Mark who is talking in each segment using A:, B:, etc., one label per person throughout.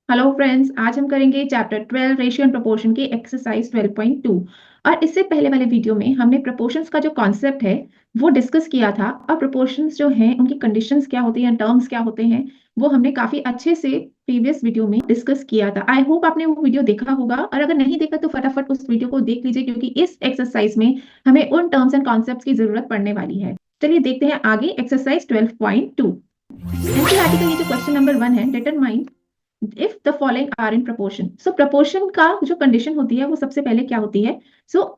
A: Hello friends, आज हम करेंगे चैप्टर 12 रेशियो एंड प्रोपोर्शन की एक्सरसाइज 12.2। और इससे पहले वाले वीडियो में हमने प्रोपोर्शंस का जो कॉन्सेप्ट है वो डिस्कस किया था। और प्रोपोर्शंस जो हैं उनकी कंडीशंस क्या होती हैं, टर्म्स क्या होते हैं, वो हमने काफी अच्छे से प्रीवियस वीडियो में डिस्कस किया था। आई होप आपने वो वीडियो देखा होगा, और अगर नहीं देखा तो फटाफट उस वीडियो को देख लीजिए, क्योंकि इस एक्सरसाइज में हमें उन टर्म्स एंड कॉन्सेप्ट की जरूरत पड़ने वाली है। चलिए देखते हैं आगे एक्सरसाइज 12.2। एनसीईआरटी का ये जो क्वेश्चन नंबर 1 है, determine if the following are in proportion. So proportion का जो कंडीशन होती है वो सबसे पहले क्या होती है?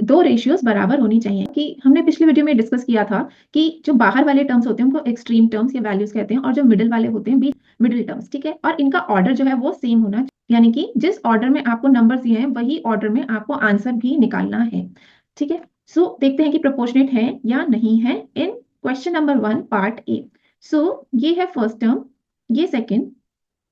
A: दो रेशियोज बराबर होनी चाहिए। कि हमने पिछले वीडियो में डिस्कस किया था कि जो बाहर वाले टर्म्स होते हैं उनको एक्सट्रीम टर्म्स या वैल्यूज कहते हैं, और जो मिडिल वाले होते हैं मिडिल टर्म्स, ठीक है। और इनका ऑर्डर जो है वो सेम होना चाहिए, यानी कि जिस ऑर्डर में आपको नंबर दिए हैं वही ऑर्डर में आपको आंसर भी निकालना है, ठीक है। देखते हैं कि प्रोपोर्शनेट है या नहीं है इन क्वेश्चन नंबर 1 पार्ट ए। ये है फर्स्ट टर्म, ये सेकेंड,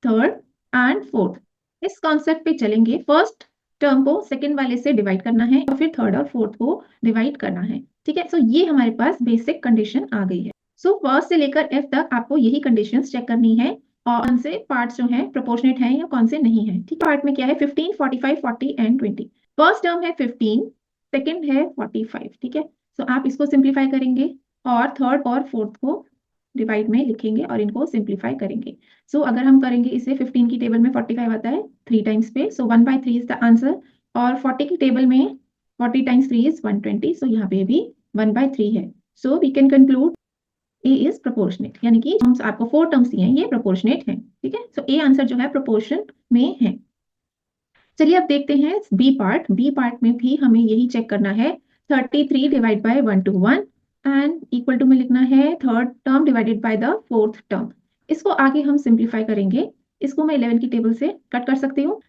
A: थर्ड एंड फोर्थ। इस कॉन्सेप्ट पे चलेंगे। फर्स्ट टर्म को सेकंड वाले से डिवाइड करना है और फिर थर्ड और फोर्थ को डिवाइड करना है, ठीक है। ये हमारे पास बेसिक कंडीशन आ गई है। फर्स्ट से लेकर एफ तक आपको यही कंडीशंस चेक करनी है, और कौन से पार्ट्स जो हैं प्रोपोर्शनेट हैं या कौन से नहीं है, ठीक है। पार्ट में क्या है? 15, 45, 40 एंड 20। फर्स्ट टर्म है 15, सेकेंड है 45, ठीक है। आप इसको सिंप्लीफाई करेंगे और थर्ड और फोर्थ को डिवाइड में लिखेंगे और इनको सिंप्लीफाई करेंगे। अगर हम करेंगे इसे, 15 की टेबल में 45 आता है 3 टाइम्स पे, 1/3 इज द आंसर। और 40 की टेबल में 40 टाइम्स 3 इज 120, यहाँ पे भी 1/3 है। We can conclude A is proportionate, यानी कि टर्म्स आपको 4 टर्म्स दिए हैं, ये प्रोपोर्शनेट हैं, ठीक है। ए आंसर जो है प्रोपोर्शन में है। चलिए अब देखते हैं बी पार्ट। बी पार्ट में भी हमें यही चेक करना है। 33 divide by 1 to 1 and equal to में लिखना है third term divided by the fourth term. इसको आगे हम सिंप्लीफाई करेंगे। इसको मैं 11 की टेबल से कट कर सकती हूँ।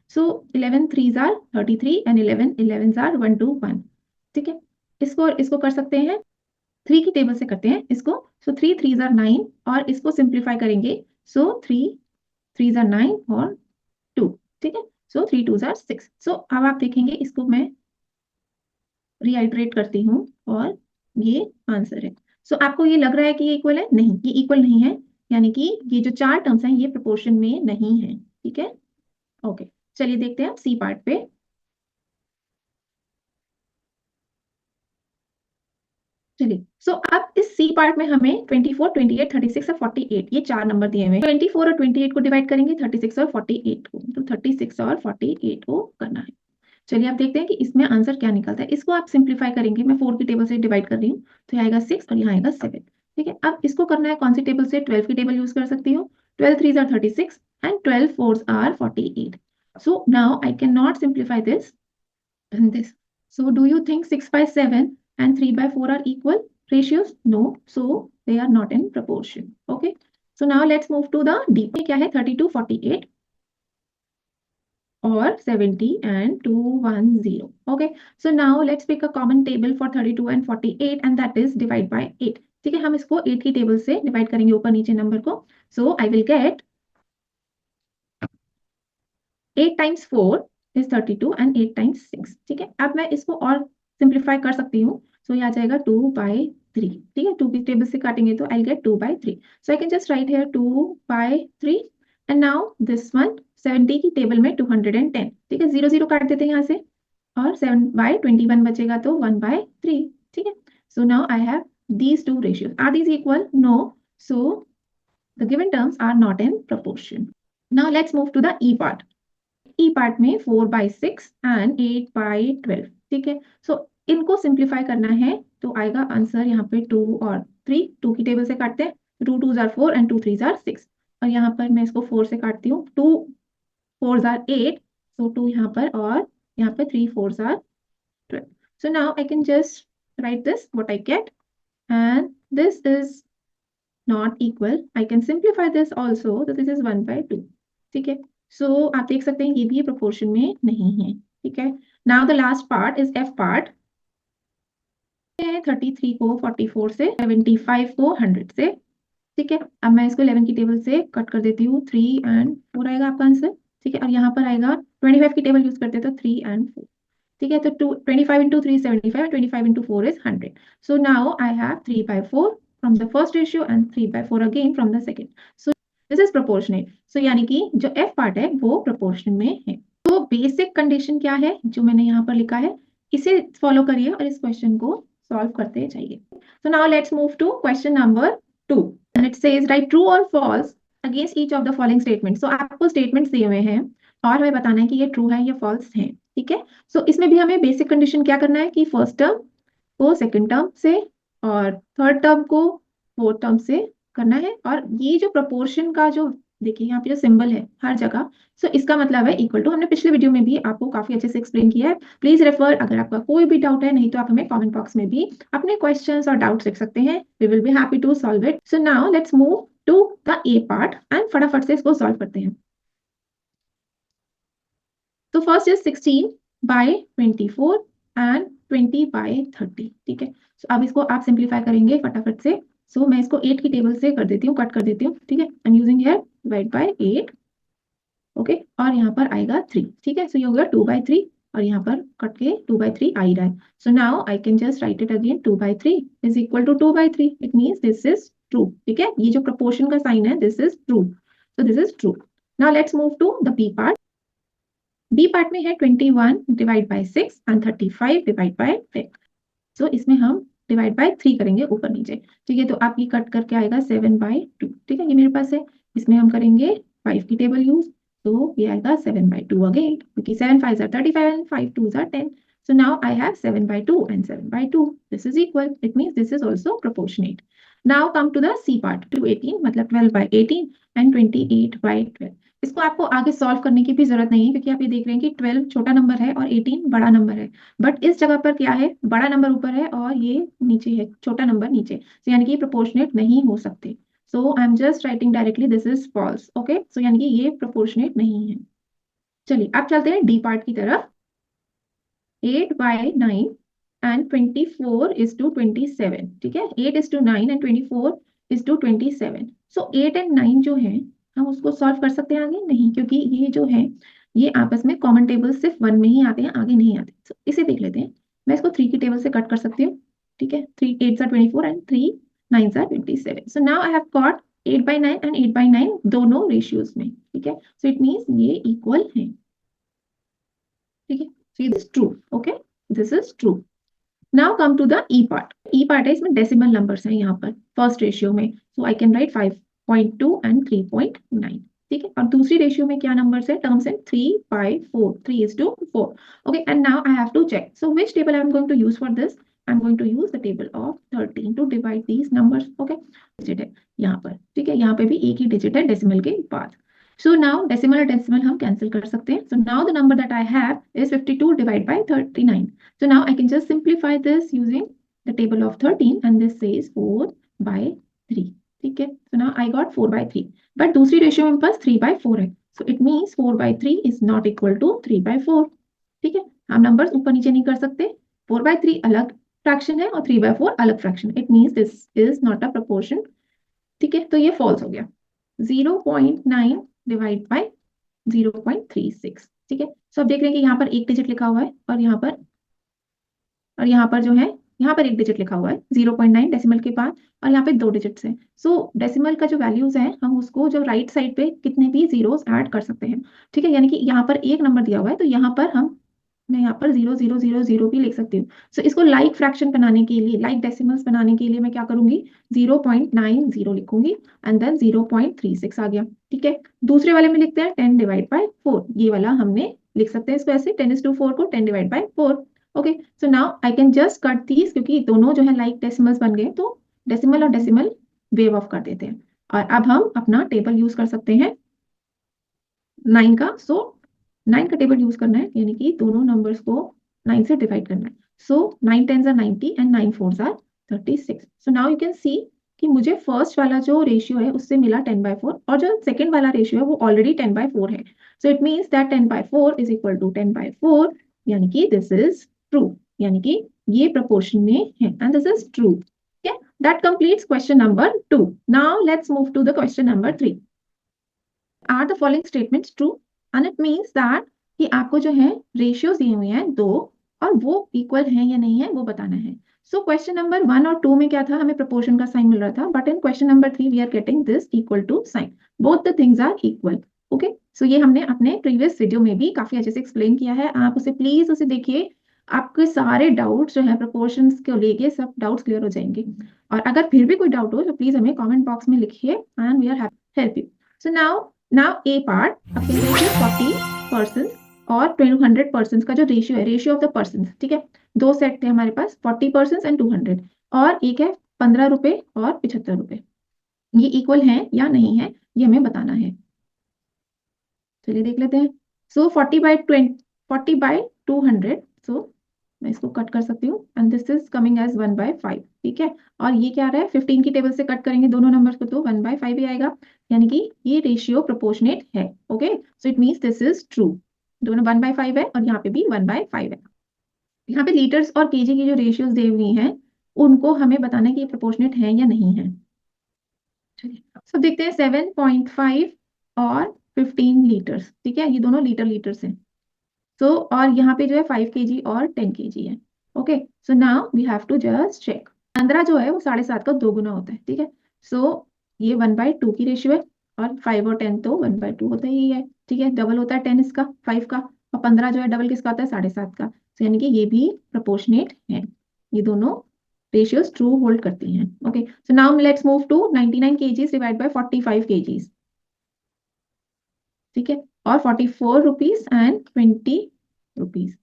A: 11 3s are 33 and 11 11s are 1 to 1, ठीक है। इसको कर सकते हैं, 3 की टेबल से करते हैं इसको। 3 3s आर 9, और इसको सिंप्लीफाई करेंगे। 3 3s आर 9 और 2, ठीक है। 3 2s आर 6। अब आप देखेंगे, इसको मैं रीआइट्रेट करती हूँ और ये आंसर है। आपको ये लग रहा है कि ये इक्वल है? नहीं, ये इक्वल नहीं है, यानी कि ये जो 4 टर्म्स हैं ये प्रोपोर्शन में नहीं है, ठीक है। ओके, चलिए देखते हैं सी पार्ट पे। चलिए अब इस सी पार्ट में हमें 24, 28, 36 और 48 ये 4 नंबर दिए हुए हैं। 24 और 28 को डिवाइड करेंगे 36 और 48 को, 36 और 48 को करना है। चलिए आप देखते हैं कि इसमें आंसर क्या निकलता है। इसको आप सिंप्लीफाई करेंगे, मैं 4 की टेबल से डिवाइड कर रही हूँ, तो ये आएगा 6 और यहाँ आएगा 7, ठीक है। अब इसको करना है कौन सी टेबल से? 12 की टेबल यूज कर सकती हूँ। 12 3s are 36 and 12 4s are 48। Now I can not simplify this and this. Do you think 6/7 and 3/4 are equal ratios? No, so they are not in proportion. Okay. Now let's move to the D. क्या है? 32, 48 or 70 and 210. Okay. Now let's pick a common table for 32 and 48, and that is divide by 8. ठीक है, हम इसको 8 की table से divide करेंगे ऊपर नीचे नंबर को। I will get 8 times 4 is 32 and 8 times 6, ठीक है। अब मैं इसको और सिंप्लीफाई कर सकती हूँ। ये आ जाएगा 2/3, ठीक है। 2 की टेबल से काटेंगे तो I get 2/3। I can just right here 2/3। And now this one, 70 की टेबल में 210, ठीक है। 0 0 काट देते हैं यहाँ से, और 7/21 बचेगा तो 1/3, ठीक है। Now I have these two ratios. Are these equal? No. The given terms are not in proportion. Now let's move to the E part. E part में 4/6 एंड 8/12, ठीक है। इनको सिंप्लीफाई करना है, तो आएगा आंसर यहाँ पे 2 और 3। 2 की टेबल से काटते हैं, 2 2s are 4 and 2 3s are 6, और यहाँ पर मैं इसको 4 से काटती हूँ। 2 4s आर 8, 2 यहाँ पर, और यहाँ पे 3 4s are 12। Now I can just write this what I get, and this is not equal. I can simplify this also, this is 1/2, ठीक है। आप देख सकते हैं ये भी प्रोपोर्शन में नहीं है, ठीक है। Now the last part is F part. 33 को 44 से, 75 को 100 से, ठीक है। अब मैं इसको 11 की टेबल से कट कर देती हूँ। 3 एंड 4 आएगा आपका आंसर, ठीक है। और यहाँ पर आएगा 25 की टेबल यूज करते हैं तो 3 एंड 4, ठीक है। 25 into 3 is 75 and 25 into 4 is 100. Now I have 3/4 from the first ratio and 3/4 again from the second. This is proportionate. So यानी कि जो एफ पार्ट है वो प्रोपोर्शन में है। तो बेसिक कंडीशन क्या है जो मैंने यहाँ पर लिखा है, इसे फॉलो करिए और इस क्वेश्चन को सॉल्व करते जाइए। So now let's move to question number 2 and it says write true और false against each of the following statement. So आपको स्टेटमेंट्स दिए हुए हैं और हमें बताना है कि ये ट्रू है या फॉल्स है। ठीक है, सो इसमें भी हमें बेसिक कंडीशन क्या करना है कि फर्स्ट टर्म को सेकंड टर्म से और थर्ड टर्म को फोर्थ टर्म से करना है। और ये जो प्रोपोर्शन का जो देखिए यहाँ पे जो सिंबल है हर जगह, सो इसका मतलब है इक्वल टू। हमने पिछले वीडियो में भी आपको काफी अच्छे से एक्सप्लेन किया है, प्लीज रेफर अगर आपका कोई भी डाउट है। नहीं तो आप हमें कमेंट बॉक्स में भी अपने क्वेश्चंस और डाउट्स लिख सकते हैं, we will be happy to solve it. So now let's move to the A part and फटाफट से इसको सॉल्व करते हैं। तो फर्स्ट इज 16/24 एंड 20/30। ठीक है, सो अब इसको आप सिंप्लीफाई करेंगे फटाफट से। सो मैं इसको 8 की टेबल से कर देती हूँ, कट कर देती हूँ। ठीक है, I am using here divide by 8। Okay, और यहाँ पर आएगा 3। ठीक है, सो ये हो गया 2/3 और यहाँ पर कट के 2/3 आ ही रहा है। So now I can just write it again, 2/3 is equal to 2/3। It means this is true. ठीक है, ये जो प्रोपोर्शन का साइन है this is true, so this is true. Now let's move to the B part. B part में है 21 divide by 6 and 35 divide by 10। So इसमें हम डिवाइड बाय 3 करेंगे ऊपर नीचे। ठीक है, तो आपकी कट करके आएगा 7/2। ठीक है, ये मेरे पास है, इसमें हम करेंगे 5 की टेबल यूज, तो ये आएगा 7/2 अगेन, क्योंकि 7 5 are 35 and 5 2 are 10. So now I have 7/2 and 7/2. This is equal. It means this is also proportionate. Now come to the C part. 218 मतलब 12/18 and 28/12. इसको आपको आगे सॉल्व करने की भी जरूरत नहीं है, क्योंकि आप ये देख रहे हैं कि 12 छोटा नंबर है और 18 बड़ा नंबर है। बट इस जगह पर क्या है, बड़ा नंबर ऊपर है और ये नीचे है, छोटा नंबर नीचे, तो यानी कि प्रोपोर्शनेट नहीं हो सकते। So I am just writing directly this is false. Okay, so यानी कि ये प्रोपोर्शनेट नहीं है। चलिए अब चलते हैं डी पार्ट की तरफ। 8/9 एंड 24:27। ठीक है, 8:9 एंड 24:27। सो 8 एंड 9 जो है हम उसको सॉल्व कर सकते हैं आगे? नहीं, क्योंकि ये जो है ये आपस में कॉमन टेबल सिर्फ 1 में ही आते हैं, आगे नहीं आते। so, इसे देख लेते हैं। मैं इसको 3 की टेबल से कट कर सकती हूँ। ठीक है, 3 8s are 24 and 3 9s are 27। So now I have got 8/9 and 8/9 दोनों रेशियोज में। ठीक है, सो इट मीन्स ये इक्वल है। ठीक है, so this is true. Okay, this is true. Now come to the E part. E part है, इसमें डेसिमल नंबर्स हैं यहाँ पर फर्स्ट रेशियो में, so I can write 5.2 and 3.9। ठीक है, और दूसरी रेशियो में क्या नंबर्स है, टर्म्स है 3/4, 3:4। Okay, and now I have to check. So which table I am going to use for this? I am going to use the table of 13 to divide these numbers. Okay, digit है यहाँ पर। ठीक है, यहाँ पे भी एक ही digit है डेसिमल के बाद। So now decimal और decimal हम cancel कर सकते हैं। So now the number that I have is 52 divided by 39. So now I can just simplify this using the table of 13 and this says 4/3. ठीक है, so now I got 4/3. But दूसरी ratio में पास 3/4 है। So it means 4/3 is not equal to 3/4. ठीक है, हम numbers ऊपर नीचे नहीं कर सकते। 4/3 अलग फ्रैक्शन है और 3/4 अलग fraction. It means this is not a proportion. ठीक है, तो ये फॉल्स हो गया। 0.9 डिवाइड बाय 0.36। ठीक है, सो अब देख रहे हैं कि यहाँ पर एक डिजिट लिखा हुआ है और यहाँ पर जो है यहाँ पर एक डिजिट लिखा हुआ है 0.9 डेसिमल के बाद, और यहाँ पे 2 डिजिट्स हैं। सो डेसिमल का जो वैल्यूज है हम उसको जो राइट साइड पे कितने भी जीरोस ऐड कर सकते हैं। ठीक है, यानी कि यहाँ पर एक नंबर दिया हुआ है तो यहाँ पर मैं यहाँ पर 0.000 भी लिख सकती हूँ। सो इसको लाइक फ्रैक्शन बनाने के लिए, लाइक डेसिमल्स बनाने के लिए मैं क्या करूंगी, 0.90 लिखूंगी एंड देन 0.36 आ गया। ठीक है, दूसरे वाले में लिखते हैं 10 डिवाइड बाय 4। ये वाला हमने लिख सकते हैं इसको ऐसे, 10:4 को 10 divide by 4। Okay, so now I can just cut these, क्योंकि दोनों जो है लाइक डेसिमल्स बन गए, तो डेसिमल और डेसिमल वेव ऑफ कर देते हैं। और अब हम अपना टेबल यूज कर सकते हैं 9 का। सो 9 का टेबल यूज करना है, यानी कि दोनों नंबर्स को 9 से डिवाइड करना है। सो 9 10s are 90 and 9 4s are 36। So now you can see कि मुझे फर्स्ट वाला जो रेशियो है उससे मिला 10/4, और जो सेकंड वाला रेशियो है वो ऑलरेडी 10/4 है। So it means that 10/4 is equal to 10/4, यानी कि दिस इज ट्रू, यानी कि ये प्रोपोर्शन में है and this is true. Okay, that completes question number 2. Now let's move to the question number 3. Are the following statements true? And it means that कि आपको जो है रेशियोज दिए हुए हैं 2 और वो इक्वल है या नहीं है वो बताना है। सो क्वेश्चन नंबर 1 और 2 में क्या था, हमें प्रोपोर्शन का साइन मिल रहा था, but in question number 3 we are getting this equal to sign, both the things are equal. Okay, so ये हमने अपने प्रीवियस वीडियो में भी काफी अच्छे से एक्सप्लेन किया है, आप उसे प्लीज उसे देखिए, आपके सारे डाउट्स जो है प्रोपोर्शंस को लेके सब डाउट्स क्लियर हो जाएंगे। और अगर फिर भी कोई डाउट हो तो प्लीज हमें कमेंट बॉक्स में लिखिए and we are help you. So now A part, अब कह रहे हैं 40% और 100% का जो रेशियो है, रेशियो ऑफ द पर्सन, ठीक है, दो सेट थे हमारे पास, 40% एंड 200, और एक है 15 रुपए और 75 रुपए, ये इक्वल है या नहीं है ये हमें बताना है। चलिए देख लेते हैं। सो 40/200, सो मैं इसको कट कर सकती हूँ and this is coming as 1/5, ठीक है। और ये क्या आ रहा है, 15 की टेबल से कट करेंगे दोनों नंबर्स को तो 1/5 ही आएगा, यानी कि ये रेशियो प्रोपोर्शनेट है। Okay, so it means this is true, दोनों 1/5 है और यहाँ पे भी 1/5 है। यहाँ पे लीटर्स और केजी की जो रेशियोज दी हुई हैं उनको हमें बताना है कि ये प्रोपोर्शनेट है या नहीं है। चलिए सब देखते हैं, 7.5 और 15 लीटर्स, ठीक है, ये दोनों लीटर लीटर्स हैं। सो और यहाँ पे जो है 5 kg और 10 kg है। Okay, so now we have to just check, 15 जो है वो 7.5 का 2 गुना होता है, ठीक है। सो ये 1/2 की रेशियो है, और 5 और 10 तो 1/2 होता ही है, ठीक है, डबल होता है 10 इसका 5 का, और 15 जो है डबल किसका होता है 7.5 का, so यानी कि ये भी प्रोपोर्शनेट है, ये दोनों रेशियोज ट्रू होल्ड करती हैं। Okay, so now let's move to 99 kgs divide by 45 kgs, ठीक है, और 44 रुपीज एंड 20 रुपीज,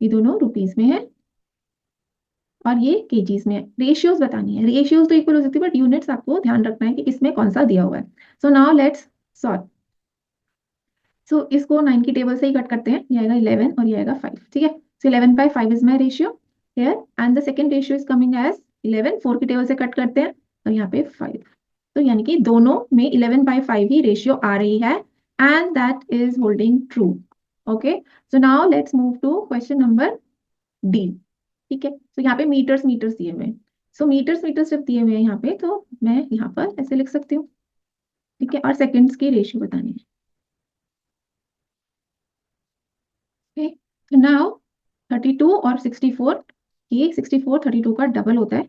A: ये दोनों रुपीज में है और ये केजीज में है। रेशियोज बतानी है, रेशियोज तो इक्वल हो सकती है बट यूनिट्स आपको ध्यान रखना है कि किसमें कौन सा दिया हुआ है। So now let's solve. So इसको 9 की टेबल से ही कट करते हैं, ये आएगा 11 और ये आएगा 5, ठीक है। So 11/5 is my ratio here and the second ratio is coming as 11, 4 की टेबल से कट करते हैं और यहाँ पे 5, तो यानी कि दोनों में 11/5 ही रेशियो आ रही है and that is holding true. Okay, so now let's move to question number D, ठीक है। तो यहाँ पे मीटर्स मीटर्स दिए हुए हैं, सो मीटर्स मीटर्स जब दिए हुए हैं यहाँ पे तो मैं यहाँ पर ऐसे लिख सकती हूँ, ठीक है, और सेकंड्स की रेशियो बतानी है। ओके, नाउ 32 और 64, ये 64 32 का डबल होता है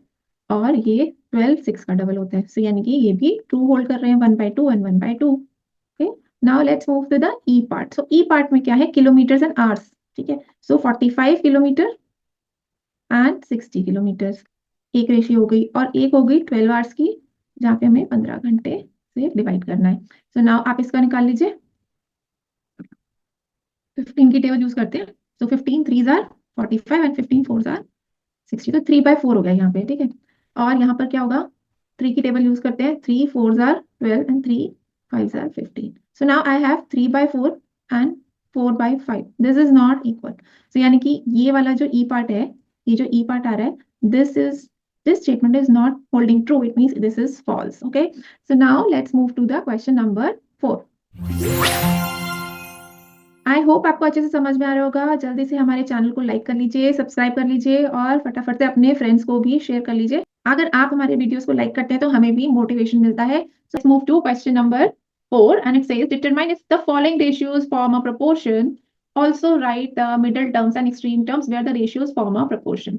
A: और ये 12 6 का डबल होता है, सो यानी कि ये भी ट्रू होल्ड कर रहे हैं, 1/2 and 1/2। Okay, now let's move to the E part. So E part में क्या है, किलोमीटर्स एंड आवर्स, ठीक है। सो 45 किलोमीटर एंड 60 किलोमीटर्स, एक रेशियो हो गई, और एक हो गई 12 आवर्स की, जहाँ पे हमें 15 घंटे से डिवाइड करना है। सो नाउ आप इसका निकाल लीजिए, 15 की टेबल यूज करते हैं, सो 15 3s are 45 and 15 4s are 60, तो 3/4 हो गया यहाँ पे, ठीक है। और यहाँ पर क्या होगा, 3 की टेबल यूज करते हैं, 3 4s are 12 and 3 5s are 15, so now I have 3/4 and 4/5, this is not equal. So यानी कि ये वाला जो ई पार्ट है, ये जो ई पार्ट आ रहा है, this statement is not holding true, it means this is false. Okay, so now let's move to the question number 4. I hope आपको अच्छे से समझ में आ रहा होगा, जल्दी से हमारे चैनल को लाइक कर लीजिए, सब्सक्राइब कर लीजिए और फटाफट से अपने फ्रेंड्स को भी शेयर कर लीजिए। अगर आप हमारे वीडियोस को लाइक करते हैं तो हमें भी मोटिवेशन मिलता है। So let's move to question number 4 and it says determine if the following ratios form a proportion, also write the middle terms and extreme terms where the ratios form a proportion.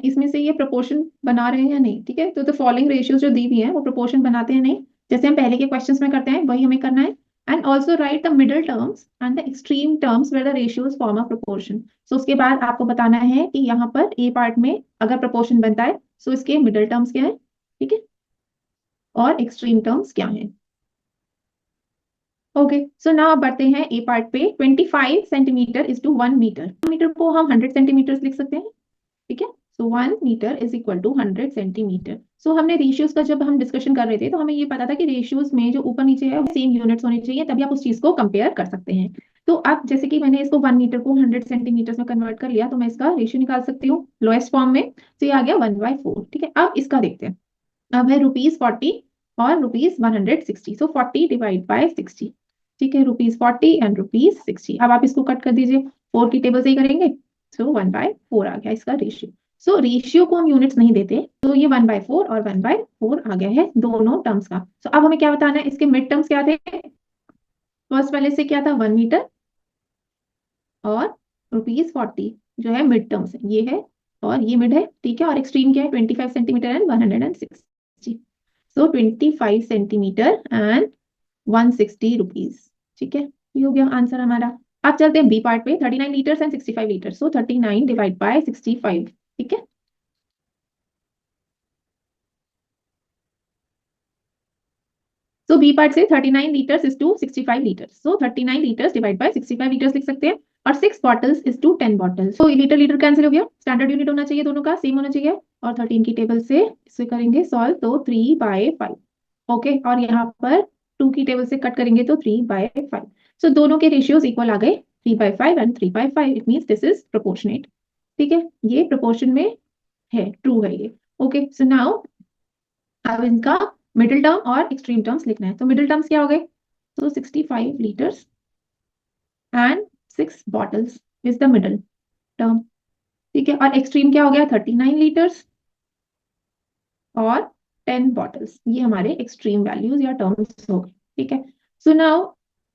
A: इसमें से ये proportion बना रहे हैं या नहीं, ठीक है, तो द फॉलोइंग रेशियोज जो दी हुई है वो प्रोपोर्शन बनाते हैं नहीं, जैसे हम पहले के क्वेश्चंस में करते हैं वही हमें करना है। And also write the middle terms and the extreme terms where the ratios form a proportion. So उसके बाद आपको बताना है कि यहाँ पर A पार्ट में अगर proportion बनता है so इसके middle terms क्या है, ठीक है, और extreme terms क्या है। ओके, सो नाउ बढ़ते हैं ए पार्ट पे। 25 centimetre is to 1 metre, metre को हम 100 सेंटीमीटर लिख सकते हैं, ठीक है। So 1 metre is equal to 100 centimetre. So हमने रेशियोज का जब हम डिस्कशन कर रहे थे तो हमें ये पता था कि रेशियोज में जो ऊपर नीचे है सेम यूनिट्स होने चाहिए, तभी आप उस चीज को कंपेयर कर सकते हैं। तो अब जैसे कि मैंने इसको 1 मीटर को 100 सेंटीमीटर में कन्वर्ट कर लिया तो मैं इसका रेशियो निकाल सकती हूँ लोएस्ट फॉर्म में, तो ये आ गया 1/4, ठीक है। अब इसका देखते हैं, अब है ₹40 और ₹160, सो 40 डिवाइड बाय 60, ठीक है, ₹40 एंड ₹60। अब आप इसको कट कर दीजिए, 4 की टेबल से ही करेंगे, सो 1/4 आ गया इसका रेशियो। सो रेशियो को हम यूनिट्स नहीं देते, तो ये 1/4 और 1/4 आ गया है दोनों टर्म्स का। सो अब हमें क्या बताना है, इसके मिड टर्म्स क्या थे, फर्स्ट वाले से क्या था 1 मीटर और ₹40 जो है मिड टर्म्स है, ये है और ये मिड है, ठीक है। और एक्सट्रीम क्या है? 25 centimetre and 160। So 25 centimetre and 160 rupees, ठीक है। ये हो गया आंसर हमारा। अब चलते हैं बी पार्ट पे। 39 litres and 65 litre, so 39 divide by 65, ठीक है। सो बी पार्ट से 39 litres is to 65 litres, so 39 litres divide by 65 litres लिख सकते हैं। और 6 बॉटल्स इज टू 10 बॉटल्स, तो लीटर लीटर कैंसिल हो गया, स्टैंडर्ड यूनिट होना चाहिए, दोनों का सेम होना चाहिए। और 13 की टेबल से इसे करेंगे सॉल्व, तो 3/5, ओके। और यहाँ पर 2 की टेबल से कट करेंगे तो 3/5। सो दोनों के रेशियोज इक्वल आ गए, 3/5 and 3/5। It means this is proportionate, ठीक है। ये प्रोपोर्शन में है, ट्रू है ये, ओके। सो नाउ अब इनका मिडिल टर्म और एक्सट्रीम टर्म्स लिखना है। तो मिडिल टर्म्स क्या हो गए? तो 65 litres and 6 bottles is the middle term, ठीक है। और एक्सट्रीम क्या हो गया? 39 लीटर्स और 10 बॉटल्स, ये हमारे एक्सट्रीम वैल्यूज या टर्म्स हो गए, ठीक है। सो नाउ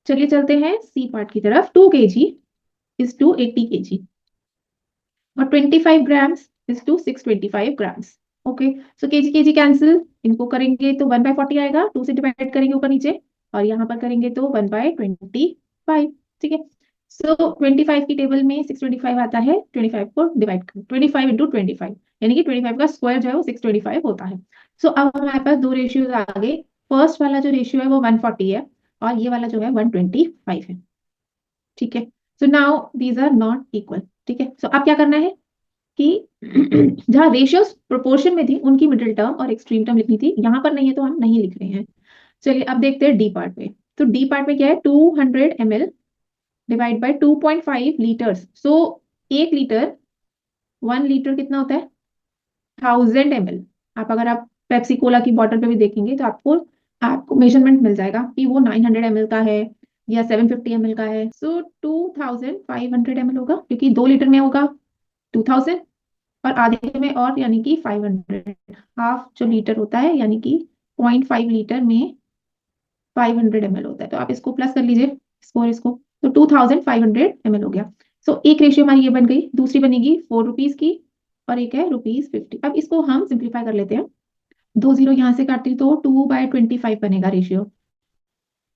A: चलिए चलते हैं सी पार्ट की तरफ। 2 kg इज टू 80 kg और 25 grams is to 625 grams, okay. So kg kg cancel, इनको करेंगे तो 1/40 आएगा, 2 से डिवाइड करेंगे ऊपर नीचे, और यहाँ पर करेंगे तो 1/25, ठीक है। सो 25 की टेबल में 625 आता है, 25 को डिवाइड करो, 25 इंटू 25, यानी कि 25 का स्क्वायर जो है वो 625 होता है। सो अब हमारे पास दो रेशियोज आ गए। फर्स्ट वाला जो रेशियो है वो 140 है और ये वाला जो है 125 है, ठीक है। So now these are not equal, ठीक है। सो अब क्या करना है कि जहां रेशियोज प्रोपोर्शन में थी उनकी मिडिल टर्म और एक्सट्रीम टर्म लिखनी थी, यहां पर नहीं है तो हम नहीं लिख रहे हैं। चलिए अब देखते हैं डी पार्ट में। तो डी पार्ट में क्या है? 200 ml divide by 2.5 litres, so 1 litre, 1 litre कितना होता है? 1000 ml। आप पेप्सी कोला की बॉटल पे भी देखेंगे तो आपको आपको मेजरमेंट मिल जाएगा कि वो 900 ml का है या 750 ml का है। सो 2500 ml होगा, क्योंकि 2 लीटर में होगा 2000 और आधे में और, यानी कि 500। हाफ जो लीटर होता है, यानी कि 0.5 लीटर में 500 ml होता है, तो आप इसको प्लस कर लीजिए, इसको और इसको, तो 2500 ml हो गया। सो एक रेशियो हमारी ये बन गई, दूसरी बनेगी 4 रुपीज की और एक है ₹50। अब इसको हम सिंप्लीफाई कर लेते हैं, 2 जीरो यहाँ से काटती तो 2/25 बनेगा रेशियो,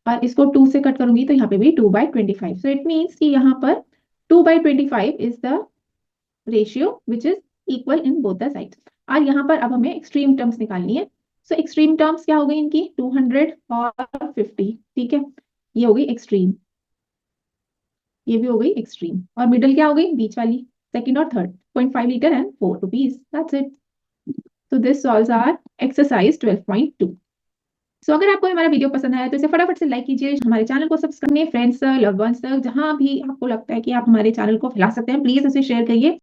A: और इसको 2 से कट करूंगी तो यहाँ पे भी 2/25। सो इट मीन्स कि यहाँ पर 2/25 is the ratio which is equal in both the sides. और यहाँ पर अब हमें एक्सट्रीम टर्म्स निकालनी है। सो एक्सट्रीम टर्म्स क्या हो गई इनकी? 200 और 50, ठीक है। ये हो गई एक्सट्रीम, ये भी हो गई एक्सट्रीम, और मिडिल क्या हो गई? बीच वाली, सेकंड और third, 0.5 litre and 4 rupees, that's it. तो दिस सॉल्व्स आवर एक्सरसाइज 12.2। सो अगर आपको हमारा वीडियो पसंद आया तो इसे फटाफट से लाइक कीजिए, हमारे चैनल को सब्सक्राइब करिए, फ्रेंड्स लव वंस तक जहां भी आपको लगता है कि आप हमारे चैनल को फैला सकते हैं, प्लीज इसे शेयर करिए।